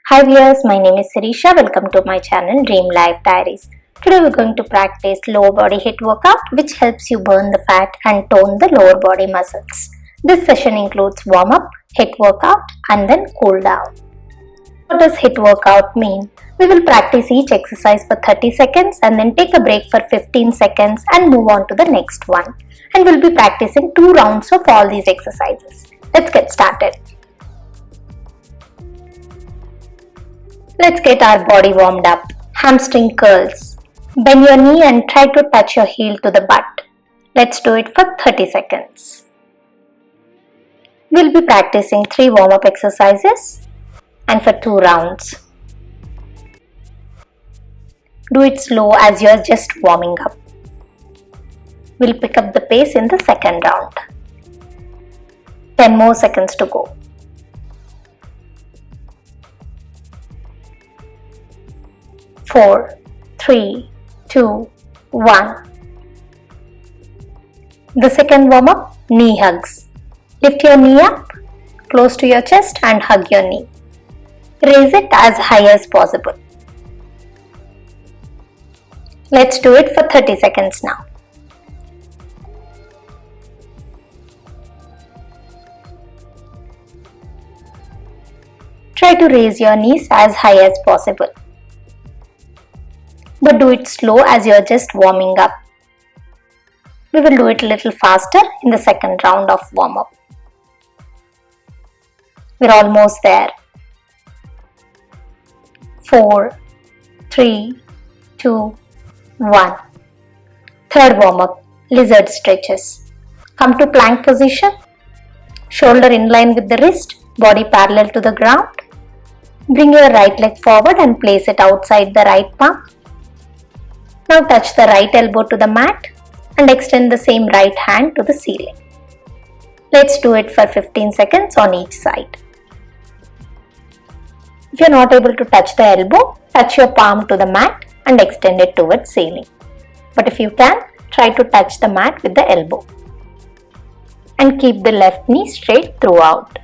Hi viewers, my name is Sirisha. Welcome to my channel Dream Life Diaries. Today we're going to practice lower body HIIT workout which helps you burn the fat and tone the lower body muscles. This session includes warm-up, HIIT workout and then cool down. What does HIIT workout mean? We will practice each exercise for 30 seconds and then take a break for 15 seconds and move on to the next one. And we'll be practicing 2 rounds of all these exercises. Let's get started. Let's get our body warmed up. Hamstring curls. Bend your knee and try to touch your heel to the butt. Let's do it for 30 seconds. We'll be practicing 3 warm-up exercises and for 2 rounds. Do it slow as you're just warming up. We'll pick up the pace in the second round. 10 more seconds to go. 4, 3, 2, 1. The second warm-up, knee hugs. Lift your knee up, close to your chest and hug your knee. Raise it as high as possible. Let's do it for 30 seconds now. Try to raise your knees as high as possible. But do it slow as you're just warming up. We will do it a little faster in the second round of warm-up. We're almost there. 4, 3, 2, 1. Third warm-up, lizard stretches. Come to plank position. Shoulder in line with the wrist, body parallel to the ground. Bring your right leg forward and place it outside the right palm. Now touch the right elbow to the mat and extend the same right hand to the ceiling. Let's do it for 15 seconds on each side. If you are not able to touch the elbow, touch your palm to the mat and extend it towards ceiling. But if you can, try to touch the mat with the elbow. And keep the left knee straight throughout.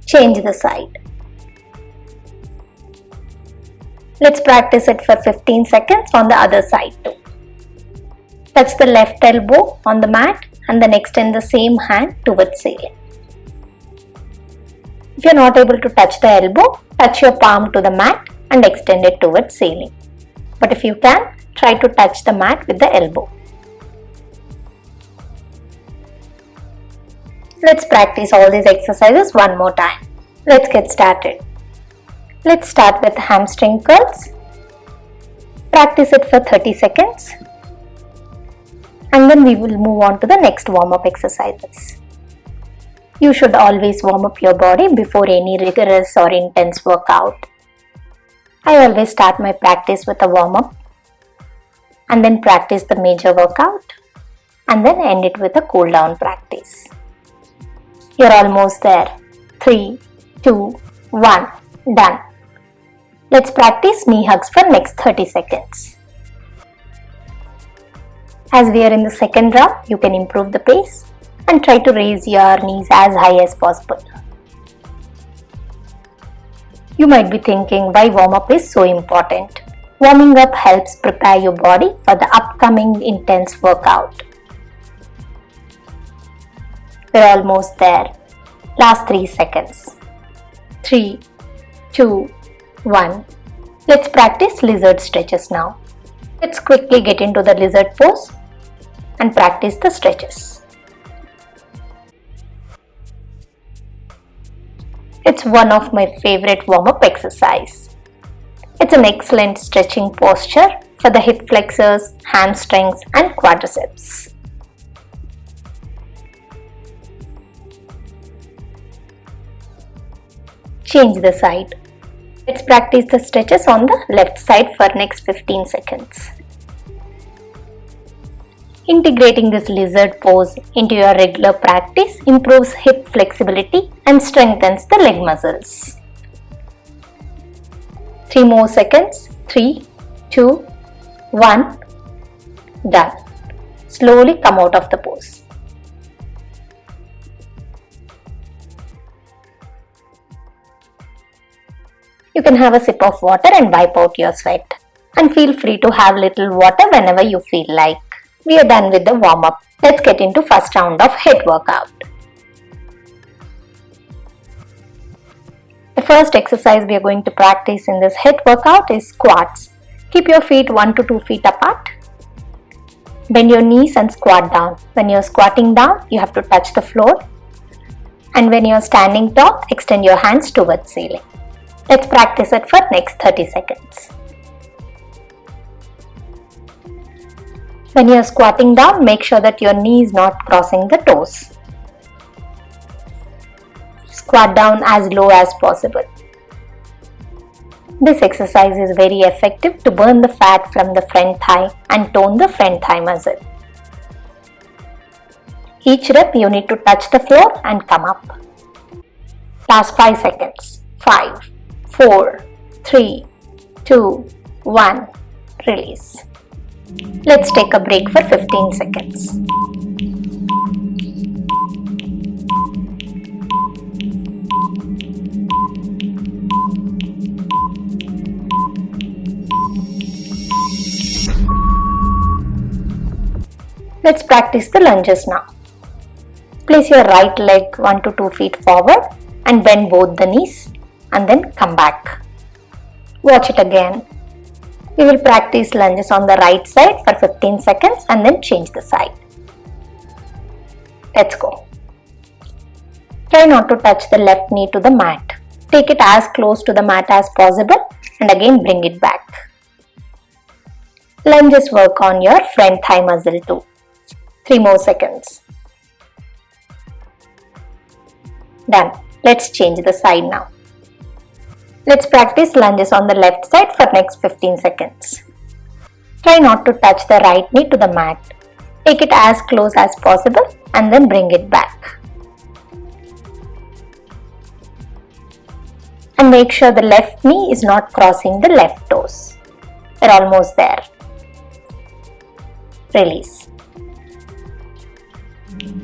Change the side. Let's practice it for 15 seconds on the other side too. Touch the left elbow on the mat and then extend the same hand towards ceiling. If you are not able to touch the elbow, touch your palm to the mat and extend it towards ceiling. But if you can, try to touch the mat with the elbow. Let's practice all these exercises one more time. Let's get started. Let's start with hamstring curls. Practice it for 30 seconds. And then we will move on to the next warm-up exercises. You should always warm up your body before any rigorous or intense workout. I always start my practice with a warm-up and then practice the major workout and then end it with a cool down practice. You're almost there. 3, 2, 1. Done. Let's practice knee hugs for next 30 seconds. As we are in the second round, you can improve the pace and try to raise your knees as high as possible. You might be thinking why warm-up is so important. Warming up helps prepare your body for the upcoming intense workout. We're almost there. Last 3 seconds. 3, 2, 1. Let's practice lizard stretches now. Let's quickly get into the lizard pose and practice the stretches. It's one of my favorite warm-up exercise. It's an excellent stretching posture for the hip flexors, hamstrings and quadriceps. Change the side. Let's practice the stretches on the left side for next 15 seconds. Integrating this lizard pose into your regular practice improves hip flexibility and strengthens the leg muscles. 3 more seconds. 3, 2, 1. Done. Slowly come out of the pose. You can have a sip of water and wipe out your sweat. And feel free to have little water whenever you feel like. We are done with the warm-up. Let's get into first round of HIIT workout. The first exercise we are going to practice in this HIIT workout is squats. Keep your feet 1 to 2 feet apart. Bend your knees and squat down. When you are squatting down, you have to touch the floor. And when you are standing tall, extend your hands towards ceiling. Let's practice it for next 30 seconds. When you are squatting down, make sure that your knee is not crossing the toes. Squat down as low as possible. This exercise is very effective to burn the fat from the front thigh and tone the front thigh muscle. Each rep you need to touch the floor and come up. Last 5 seconds. 5, 4, 3, 2, 1. Release. Let's take a break for 15 seconds. Let's practice the lunges now. Place your right leg 1 to 2 feet forward and bend both the knees and then come back. Watch it again. We will practice lunges on the right side for 15 seconds and then change the side. Let's go. Try not to touch the left knee to the mat. Take it as close to the mat as possible and again bring it back. Lunges work on your front thigh muscle too. 3 more seconds. Done. Let's change the side now. Let's practice lunges on the left side for next 15 seconds. Try not to touch the right knee to the mat. Take it as close as possible and then bring it back. And make sure the left knee is not crossing the left toes. We're almost there. Release.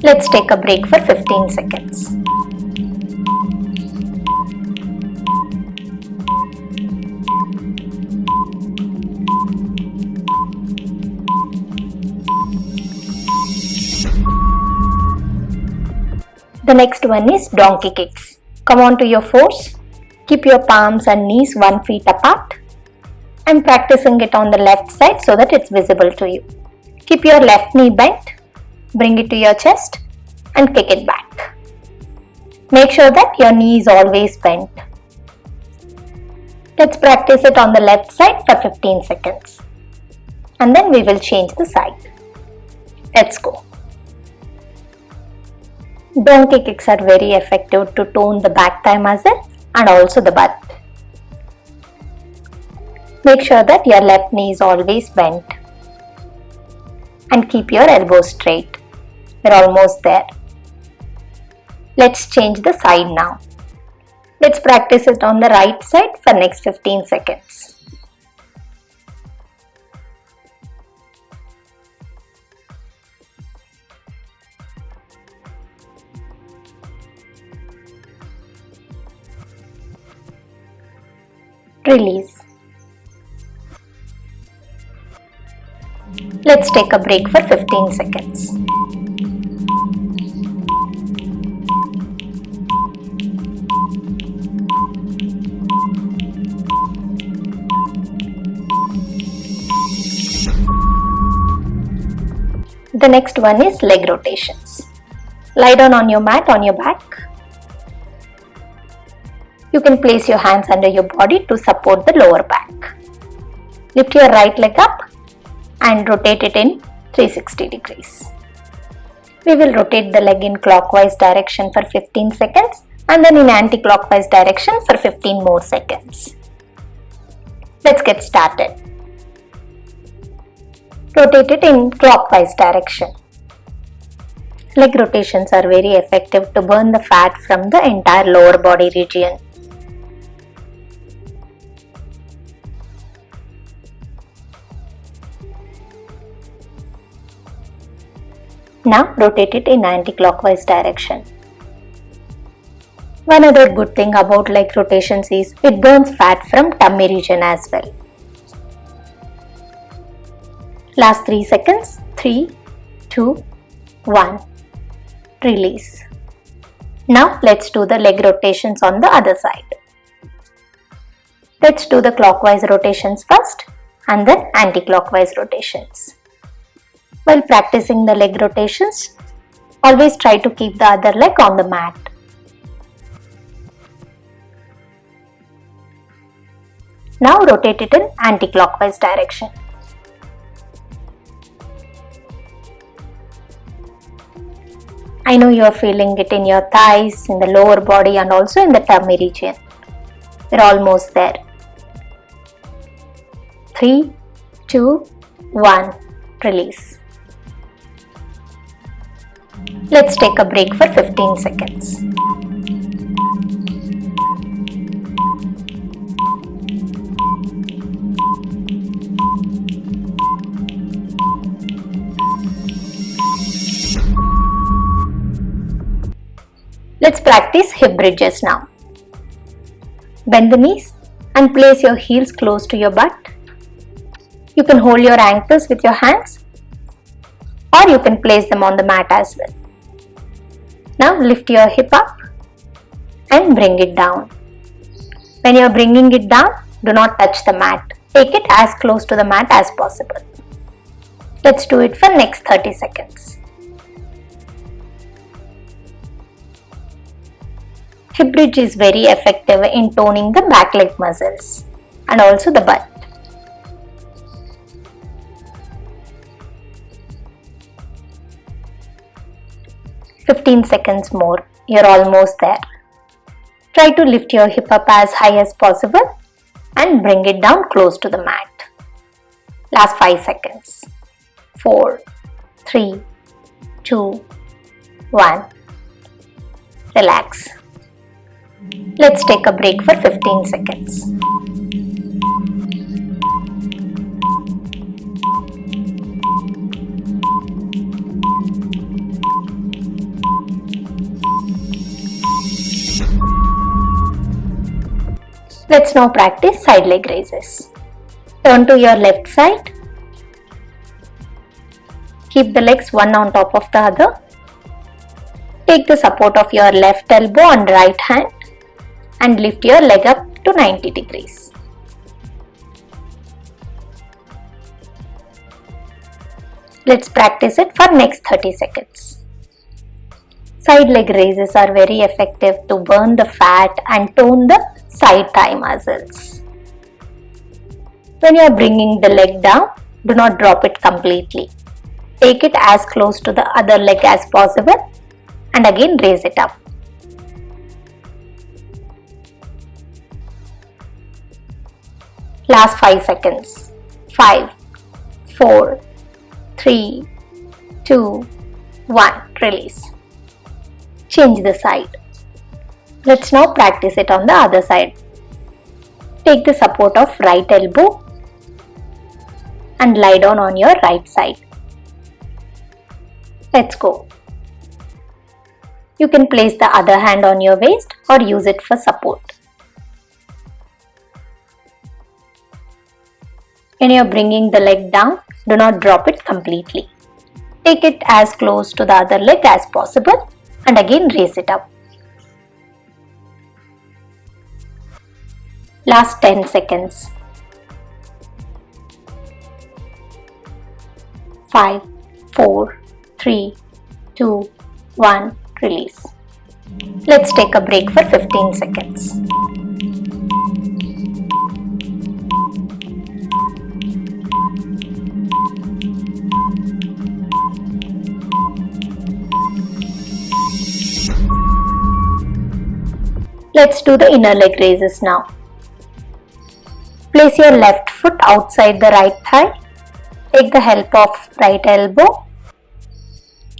Let's take a break for 15 seconds. The next one is donkey kicks. Come on to your fours. Keep your palms and knees 1 feet apart. I'm practicing it on the left side so that it's visible to you. Keep your left knee bent. Bring it to your chest and kick it back. Make sure that your knee is always bent. Let's practice it on the left side for 15 seconds. And then we will change the side. Let's go. Donkey kicks are very effective to tone the back thigh muscle and also the butt. Make sure that your left knee is always bent. And keep your elbows straight. We're almost there. Let's change the side now. Let's practice it on the right side for next 15 seconds. Release. Let's take a break for 15 seconds. The next one is leg rotations. Lie down on your mat on your back. You can place your hands under your body to support the lower back. Lift your right leg up and rotate it in 360 degrees. We will rotate the leg in clockwise direction for 15 seconds and then in anti-clockwise direction for 15 more seconds. Let's get started. Rotate it in clockwise direction. Leg rotations are very effective to burn the fat from the entire lower body region. Now rotate it in anti-clockwise direction. One other good thing about leg rotations is it burns fat from tummy region as well. Last 3 seconds. 3, 2, 1. Release. Now let's do the leg rotations on the other side. Let's do the clockwise rotations first and then anti-clockwise rotations. While practicing the leg rotations, always try to keep the other leg on the mat. Now rotate it in anti-clockwise direction. I know you are feeling it in your thighs, in the lower body and also in the tummy region. We're almost there. 3, 2, 1. Release. Let's take a break for 15 seconds. Let's practice hip bridges now. Bend the knees and place your heels close to your butt. You can hold your ankles with your hands or you can place them on the mat as well. Now lift your hip up and bring it down. When you are bringing it down, do not touch the mat. Take it as close to the mat as possible. Let's do it for next 30 seconds. Hip bridge is very effective in toning the back leg muscles and also the butt. "15 seconds more. You're almost there. Try to lift your hip up as high as possible and bring it down close to the mat. Last 5 seconds. 4, 3, 2, 1. Relax. Let's take a break for 15 seconds. Let's now practice side leg raises. Turn to your left side. Keep the legs one on top of the other. Take the support of your left elbow and right hand and lift your leg up to 90 degrees. Let's practice it for next 30 seconds. Side leg raises are very effective to burn the fat and tone the side thigh muscles. When you are bringing the leg down, do not drop it completely. Take it as close to the other leg as possible and again raise it up. Last 5 seconds. 5, 4, 3, 2, 1. Release. Change the side. Let's now practice it on the other side. Take the support of right elbow and lie down on your right side. Let's go. You can place the other hand on your waist or use it for support. When you are bringing the leg down, do not drop it completely. Take it as close to the other leg as possible and again raise it up. Last 10 seconds. 5, 4, 3, 2, 1. Release. Let's take a break for 15 seconds. Let's do the inner leg raises now. Place your left foot outside the right thigh. Take the help of right elbow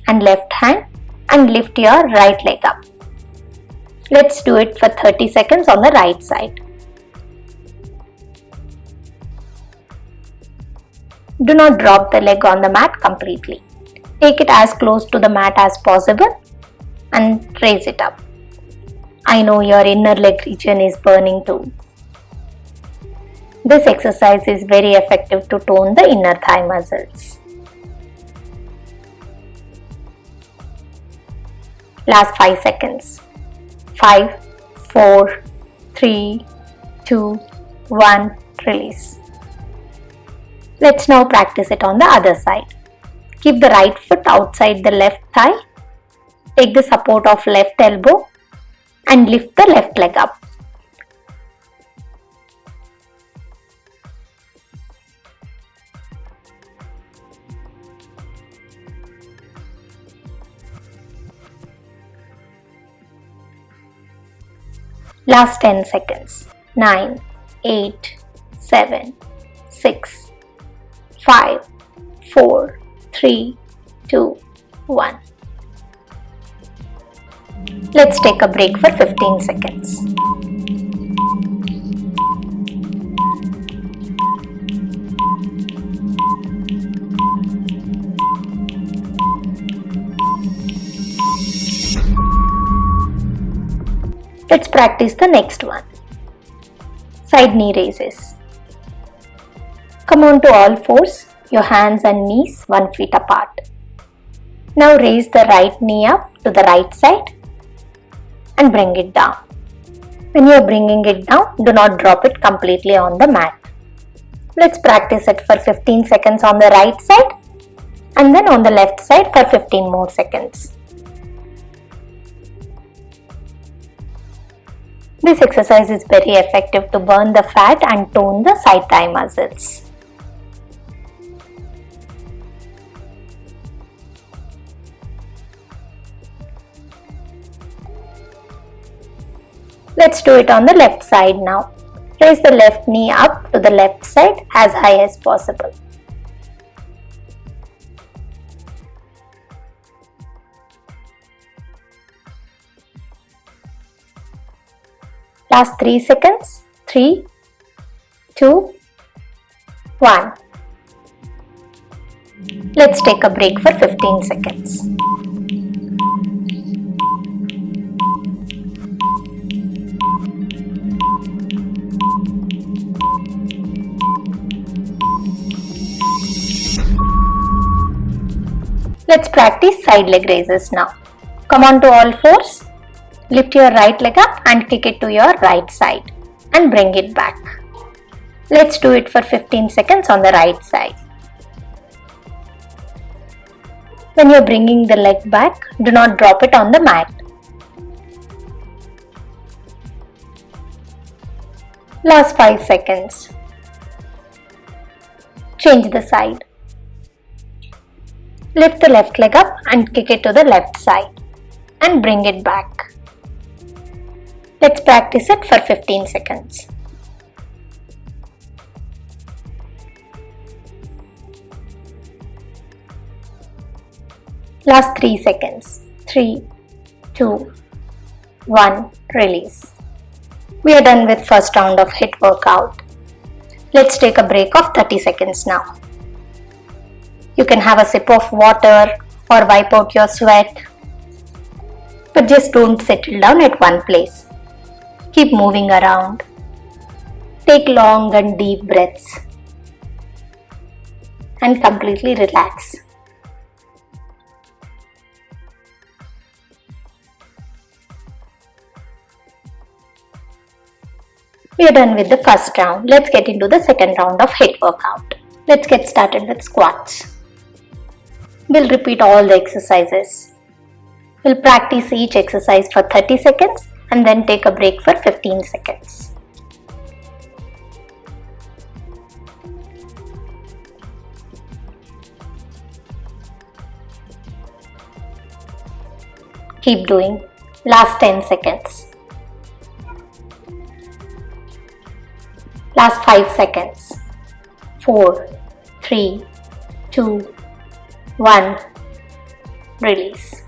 and left hand and lift your right leg up. Let's do it for 30 seconds on the right side. Do not drop the leg on the mat completely. Take it as close to the mat as possible and raise it up. I know your inner leg region is burning too. This exercise is very effective to tone the inner thigh muscles. Last 5 seconds. 5, 4, 3, 2, 1, release. Let's now practice it on the other side. Keep the right foot outside the left thigh. Take the support of left elbow and lift the left leg up. Last 10 seconds. 9, 8, 7, 6, 5, 4, 3, 2, 1. Let's take a break for 15 seconds. Let's practice the next one. Side knee raises. Come on to all fours, your hands and knees 1 feet apart. Now raise the right knee up to the right side and bring it down. When you are bringing it down, do not drop it completely on the mat. Let's practice it for 15 seconds on the right side and then on the left side for 15 more seconds. This exercise is very effective to burn the fat and tone the side thigh muscles. Let's do it on the left side now. Raise the left knee up to the left side as high as possible. Last 3 seconds. 3, 2, 1. Let's take a break for 15 seconds. Let's practice side leg raises now. Come on to all fours. Lift your right leg up and kick it to your right side and bring it back. Let's do it for 15 seconds on the right side. When you're bringing the leg back, do not drop it on the mat. Last 5 seconds. Change the side. Lift the left leg up and kick it to the left side and bring it back. Let's practice it for 15 seconds. Last 3 seconds. 3, 2, 1, release. We are done with first round of HIIT workout. Let's take a break of 30 seconds now. You can have a sip of water or wipe out your sweat, but just don't settle down at one place. Keep moving around. Take long and deep breaths and completely relax. We are done with the first round. Let's get into the second round of HIIT workout. Let's get started with squats. We'll repeat all the exercises. We'll practice each exercise for 30 seconds and then take a break for 15 seconds. Keep doing. Last 10 seconds. Last 5 seconds. 4, 3, 2, 1. Release.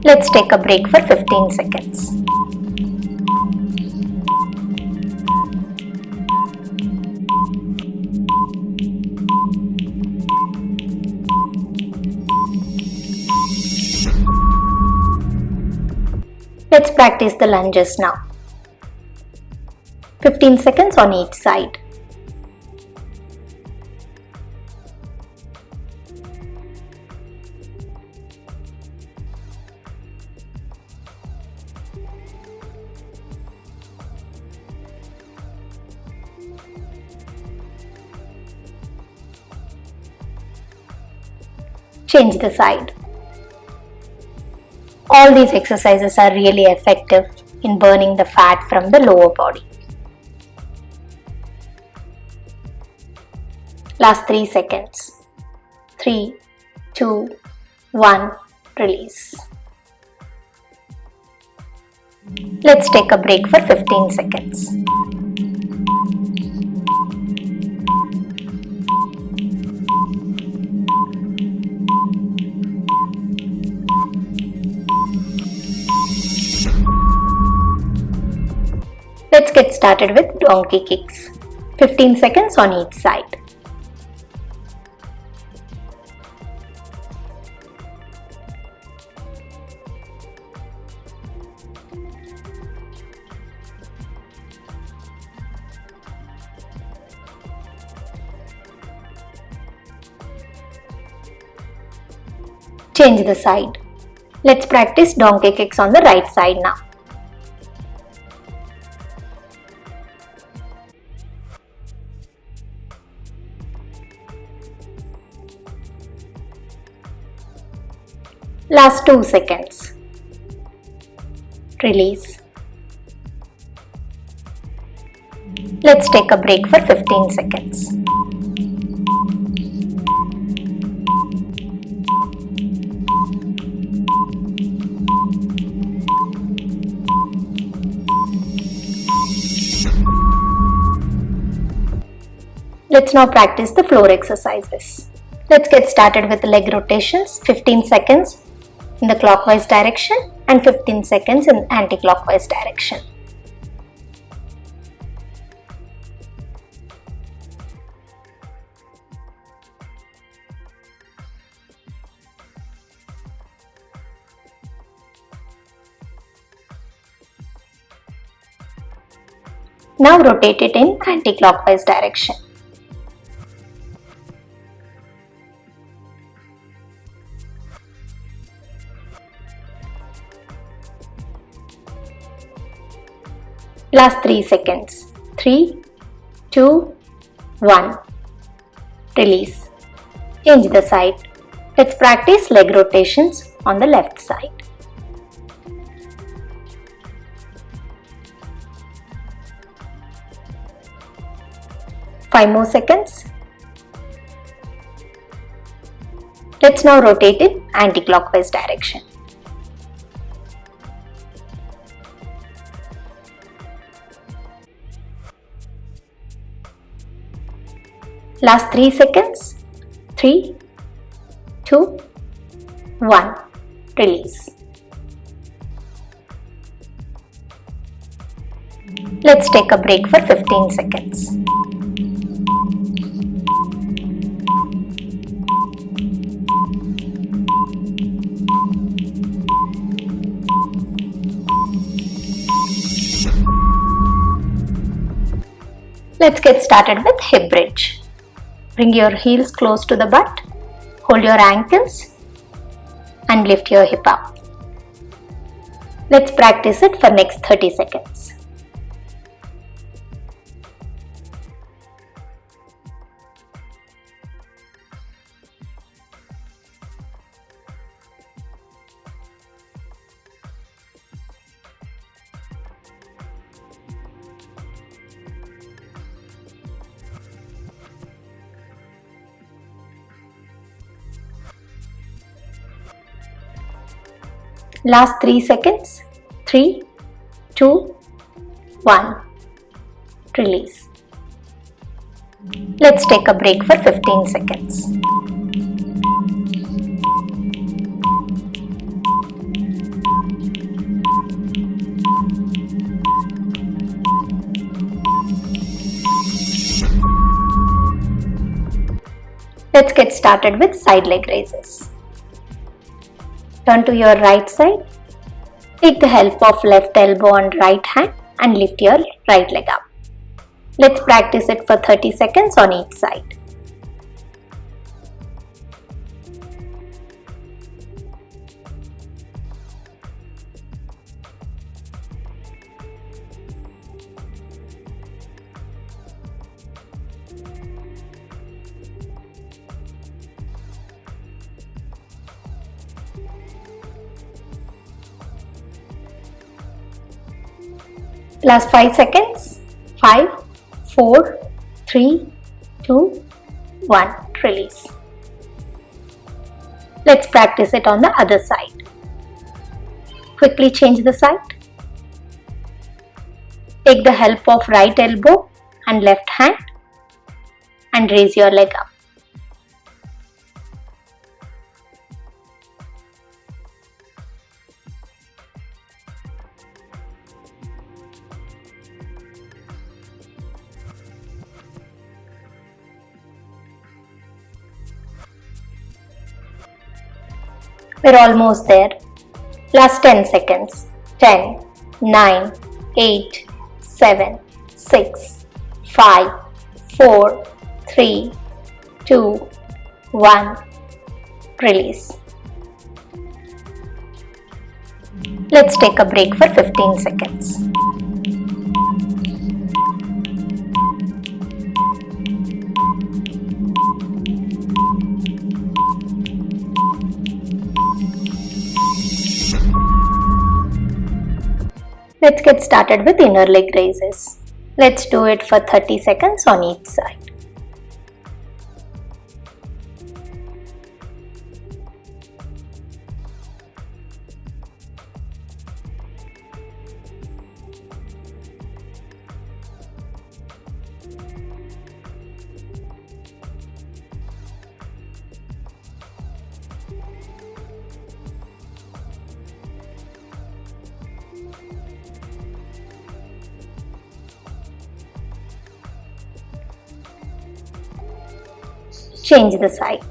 Let's take a break for 15 seconds. Let's practice the lunges now. 15 seconds on each side. Change the side. All these exercises are really effective in burning the fat from the lower body. Last 3 seconds. 3, 2, 1, release. Let's take a break for 15 seconds. Let's get started with donkey kicks. 15 seconds on each side. Change the side. Let's practice donkey kicks on the right side now. Last 2 seconds. Release. Let's take a break for 15 seconds. Let's now practice the floor exercises. Let's get started with leg rotations. 15 seconds in the clockwise direction and 15 seconds in anti-clockwise direction. Now rotate it in anti-clockwise direction. Last 3 seconds. 3, 2, 1. Release. Change the side. Let's practice leg rotations on the left side. Five more seconds. Let's now rotate in anti-clockwise direction. Last 3 seconds. 3, 2, 1. Release. Let's take a break for 15 seconds. Let's get started with hip bridge. Bring your heels close to the butt, hold your ankles and lift your hip up. Let's practice it for next 30 seconds. Last 3 seconds. 3, 2, 1. Release. Let's take a break for 15 seconds. Let's get started with side leg raises. Turn to your right side Take the help of left elbow and right hand and lift your right leg up. Let's practice it for 30 seconds on each side. Last 5 seconds. 5, 4, 3, 2, 1. Release. Let's practice it on the other side. Quickly change the side. Take the help of right elbow and left hand and raise your leg up. We're almost there. Last 10 seconds. 10, 9, 8, 7, 6, 5, 4, 3, 2, 1. Release. Let's take a break for 15 seconds. Let's get started with inner leg raises. Let's do it for 30 seconds on each side. Change the side.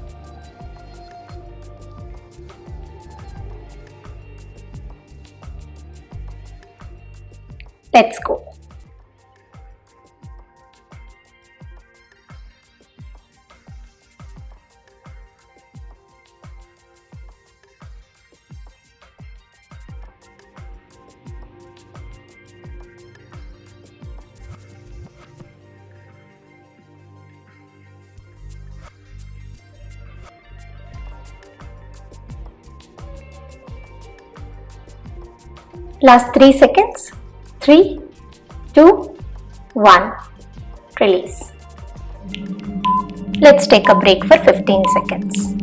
Let's go. Last 3 seconds. 3, 2, 1. Release. Let's take a break for 15 seconds.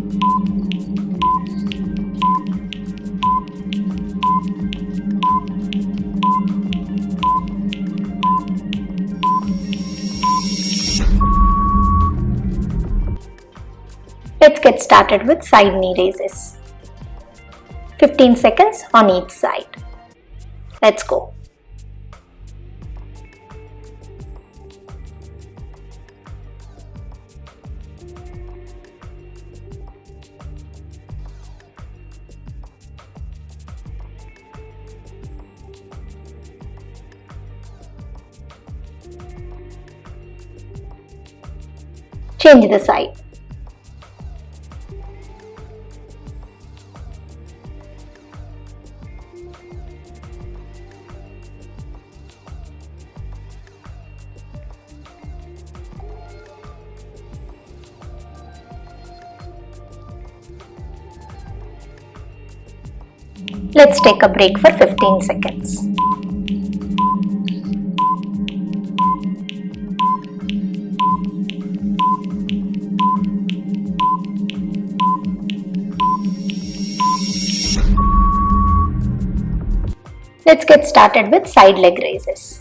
Let's get started with side knee raises. 15 seconds on each side. Let's go. Change the side. Let's take a break for 15 seconds. Let's get started with side leg raises.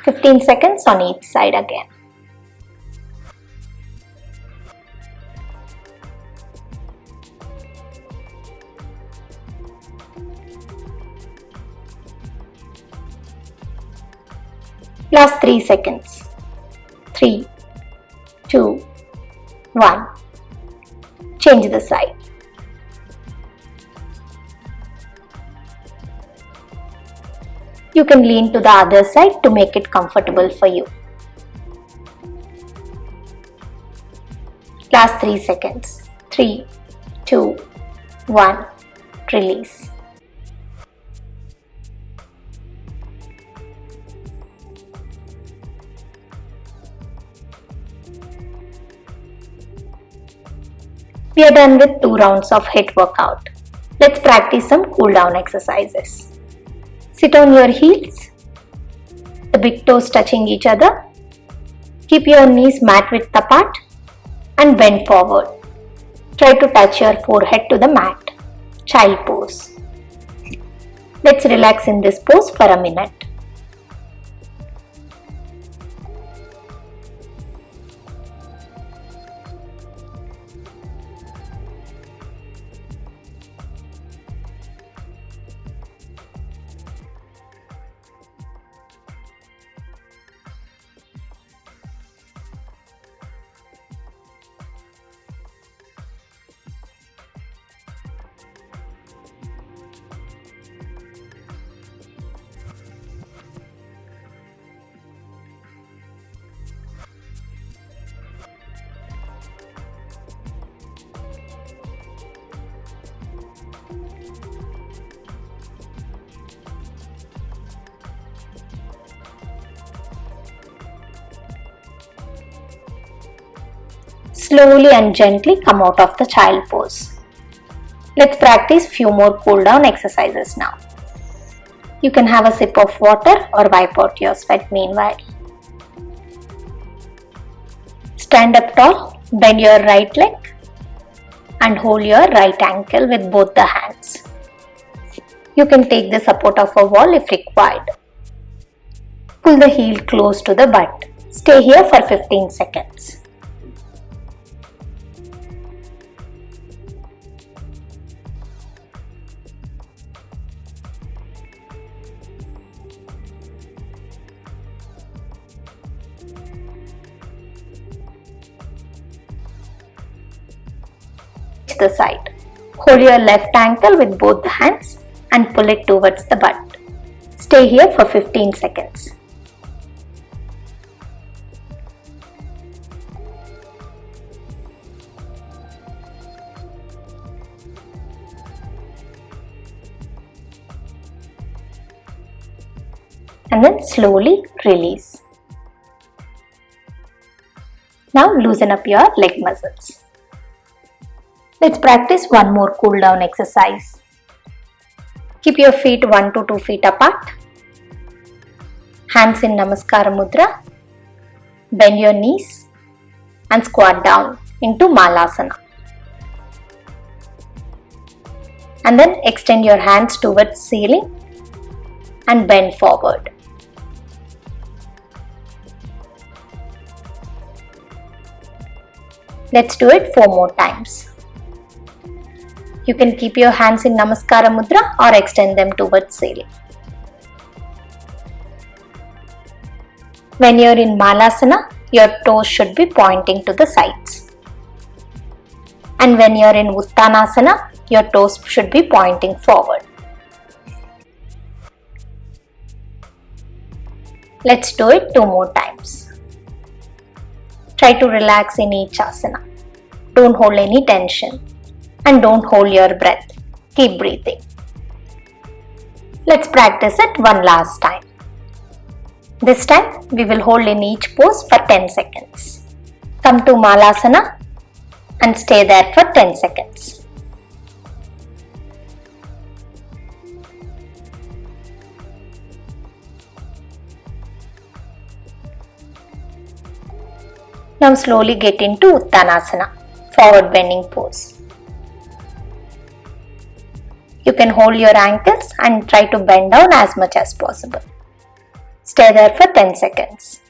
15 seconds on each side again. Last 3 seconds. 3, 2, 1. Change the side. You can lean to the other side to make it comfortable for you. Last 3 seconds. 3, 2, 1. Release. We are done with 2 rounds of HIIT workout. Let's practice some cool down exercises. Sit on your heels, the big toes touching each other. Keep your knees mat width apart and bend forward. Try to touch your forehead to the mat. Child pose. Let's relax in this pose for a minute. Slowly and gently come out of the child pose. Let's practice few more cool down exercises now. You can have a sip of water or wipe out your sweat meanwhile. Stand up tall, bend your right leg and hold your right ankle with both the hands. You can take the support of a wall if required. Pull the heel close to the butt. Stay here for 15 seconds. The side. Hold your left ankle with both the hands and pull it towards the butt. Stay here for 15 seconds. And then slowly release. Now loosen up your leg muscles. Let's practice one more cool down exercise. Keep your feet 1 to 2 feet apart. Hands in Namaskara Mudra. Bend your knees and squat down into Malasana. And then extend your hands towards ceiling and bend forward. Let's do it 4 more times. You can keep your hands in Namaskara Mudra or extend them towards ceiling. When you're in Malasana, your toes should be pointing to the sides. And when you're in Uttanasana, your toes should be pointing forward. Let's do it 2 more times. Try to relax in each asana. Don't hold any tension. And don't hold your breath. Keep breathing. Let's practice it one last time. This time we will hold in each pose for 10 seconds. Come to Malasana and stay there for 10 seconds. Now slowly get into Uttanasana, forward bending pose. You can hold your ankles and try to bend down as much as possible. Stay there for 10 seconds.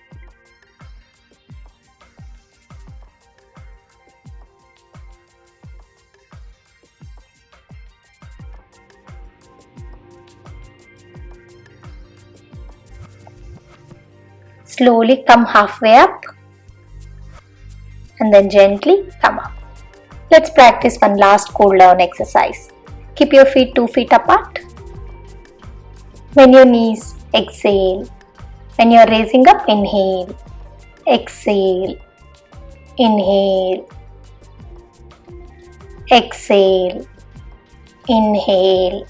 Slowly come halfway up and then gently come up. Let's practice one last cool down exercise. Keep your feet 2 feet apart. Bend your knees, exhale. When you're raising up, inhale, exhale, inhale, exhale, inhale,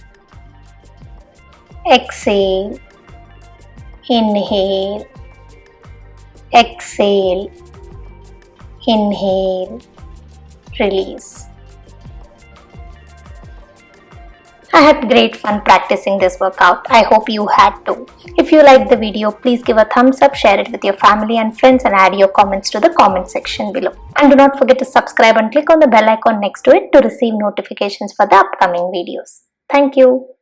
exhale, inhale, exhale, inhale, release. I had great fun practicing this workout. I hope you had too. If you liked the video, please give a thumbs up, share it with your family and friends, and add your comments to the comment section below. And do not forget to subscribe and click on the bell icon next to it to receive notifications for the upcoming videos. Thank you.